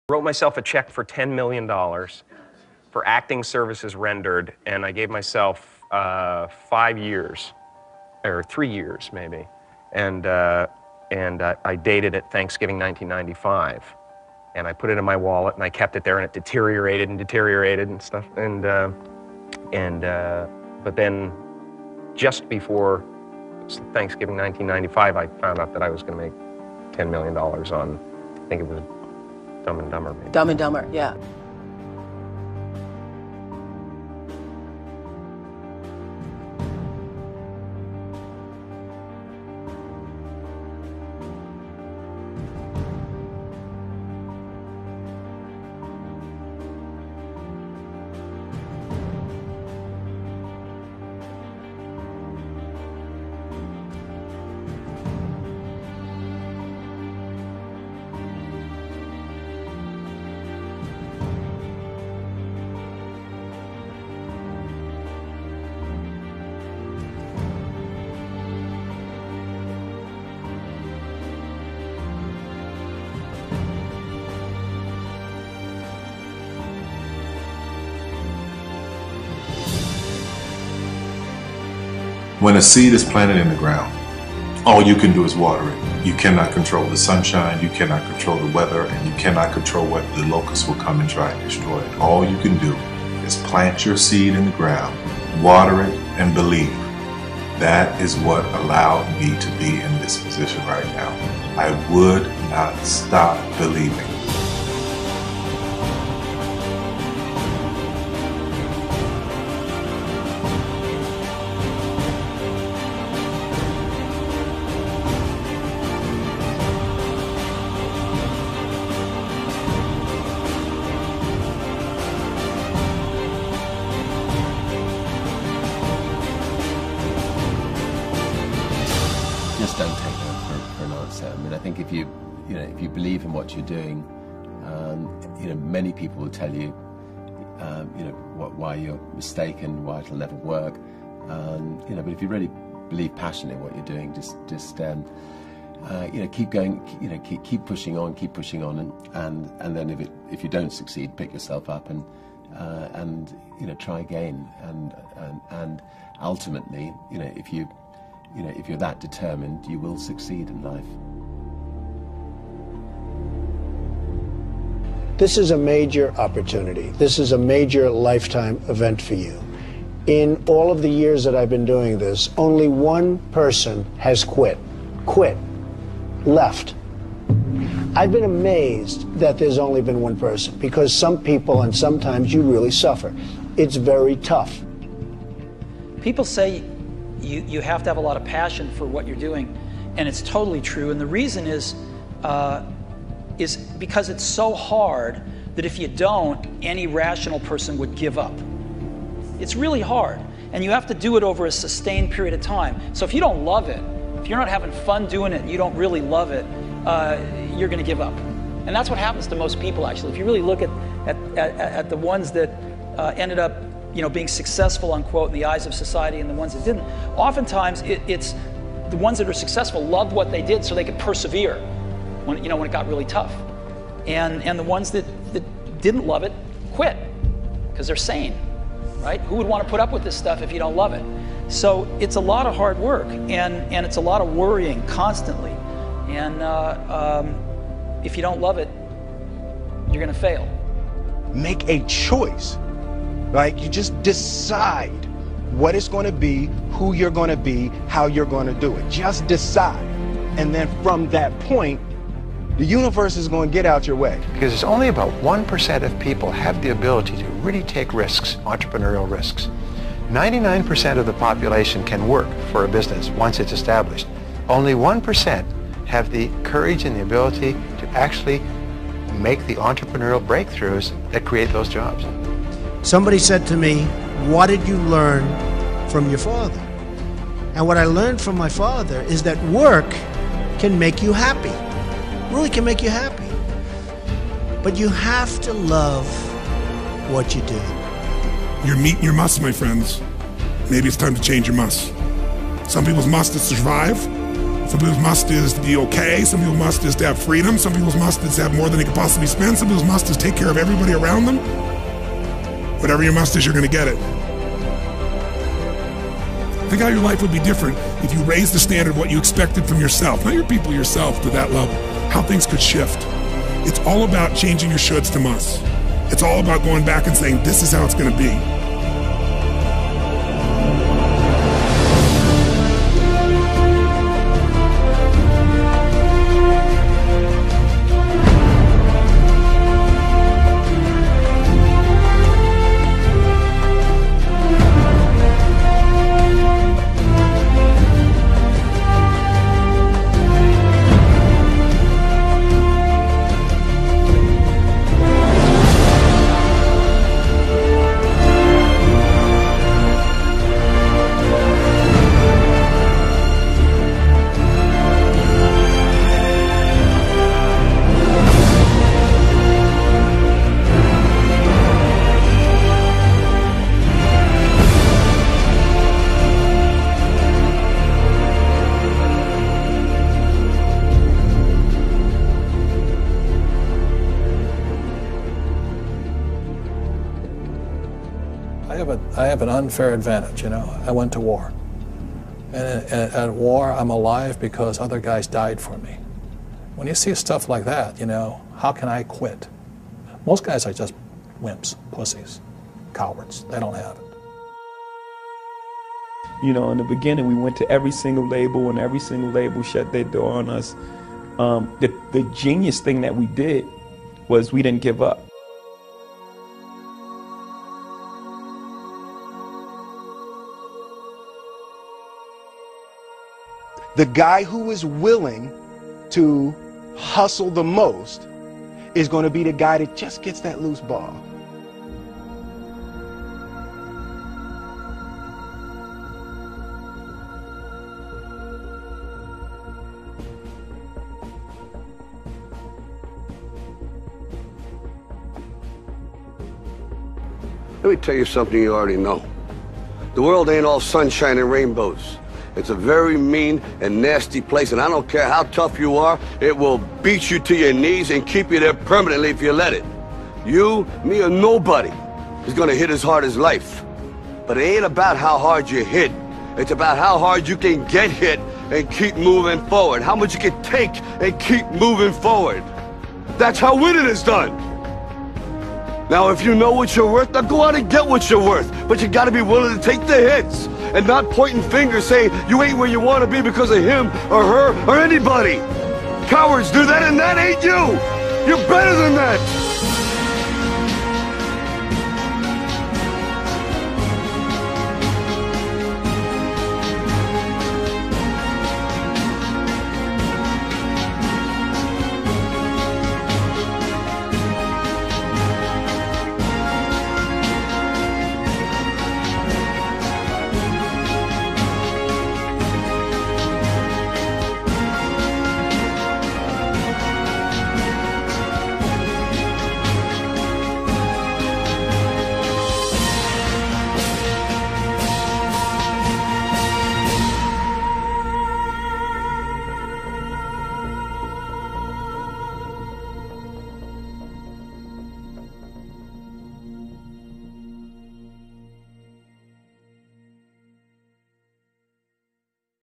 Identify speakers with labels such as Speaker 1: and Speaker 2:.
Speaker 1: Wrote myself a check for $10 million for acting services rendered, and I gave myself 5 years, or 3 years maybe, and I dated it Thanksgiving 1995, and I put it in my wallet and I kept it there, and it deteriorated and stuff, but then just before Thanksgiving 1995, I found out that I was going to make $10 million on, I think it was Dumb and Dumber, maybe.
Speaker 2: Dumb and Dumber, yeah.
Speaker 3: When a seed is planted in the ground, all you can do is water it. You cannot control the sunshine, you cannot control the weather, and you cannot control whether the locusts will come and try and destroy it. All you can do is plant your seed in the ground, water it, and believe. That is what allowed me to be in this position right now. I would not stop believing.
Speaker 4: Just don't take no for an answer. I mean, I think if you believe in what you're doing, many people will tell you, why you're mistaken, why it'll never work. But if you really believe passionately in what you're doing, just keep going, keep pushing on, and then if you don't succeed, pick yourself up and try again, and ultimately, if you're that determined, you will succeed in life.
Speaker 5: This is a major opportunity. This is a major lifetime event for you. In all of the years that I've been doing this, only one person has quit, left. I've been amazed that there's only been one person, because some people, and sometimes you really suffer. It's very tough.
Speaker 6: People say you have to have a lot of passion for what you're doing, and it's totally true. And the reason is because it's so hard that if you don't, any rational person would give up. It's really hard, and you have to do it over a sustained period of time. So if you don't love it, if you're not having fun doing it, and you don't really love it, you're going to give up. And that's what happens to most people, actually. If you really look at the ones that ended up being successful, unquote, in the eyes of society, and the ones that didn't, oftentimes it's the ones that are successful loved what they did so they could persevere when it got really tough. And the ones that didn't love it quit because they're sane, right? Who would want to put up with this stuff if you don't love it? So it's a lot of hard work, and it's a lot of worrying constantly. And if you don't love it, you're going to fail.
Speaker 7: Make a choice. Like, you just decide what it's going to be, who you're going to be, how you're going to do it. Just decide. And then from that point, the universe is going to get out your way.
Speaker 8: Because it's only about 1% of people have the ability to really take risks, entrepreneurial risks. 99% of the population can work for a business once it's established. Only 1% have the courage and the ability to actually make the entrepreneurial breakthroughs that create those jobs.
Speaker 5: Somebody said to me, what did you learn from your father? And what I learned from my father is that work can make you happy. Really can make you happy. But you have to love what you do.
Speaker 9: You're meeting your must, my friends. Maybe it's time to change your must. Some people's must is to survive. For Some people's must is to be okay. Some people's must is to have freedom. Some people's must is to have more than they can possibly spend. Some people's must is take care of everybody around them. Whatever your must is, you're going to get it. Think how your life would be different if you raised the standard of what you expected from yourself, not your people, yourself, to that level. How things could shift. It's all about changing your shoulds to musts. It's all about going back and saying, this is how it's going to be.
Speaker 2: I have an unfair advantage, you know. I went to war. And at war, I'm alive because other guys died for me. When you see stuff like that, you know, how can I quit? Most guys are just wimps, pussies, cowards. They don't have it.
Speaker 10: You know, in the beginning, we went to every single label, and every single label shut their door on us. The genius thing that we did was we didn't give up.
Speaker 7: The guy who is willing to hustle the most is going to be the guy that just gets that loose ball.
Speaker 11: Let me tell you something you already know. The world ain't all sunshine and rainbows. It's a very mean and nasty place, and I don't care how tough you are, it will beat you to your knees and keep you there permanently if you let it. You, me, or nobody is gonna hit as hard as life. But it ain't about how hard you hit. It's about how hard you can get hit and keep moving forward. How much you can take and keep moving forward. That's how winning is done. Now, if you know what you're worth, now go out and get what you're worth. But you gotta be willing to take the hits and not pointing fingers saying you ain't where you want to be because of him or her or anybody. Cowards do that, and that ain't you. You're better than that.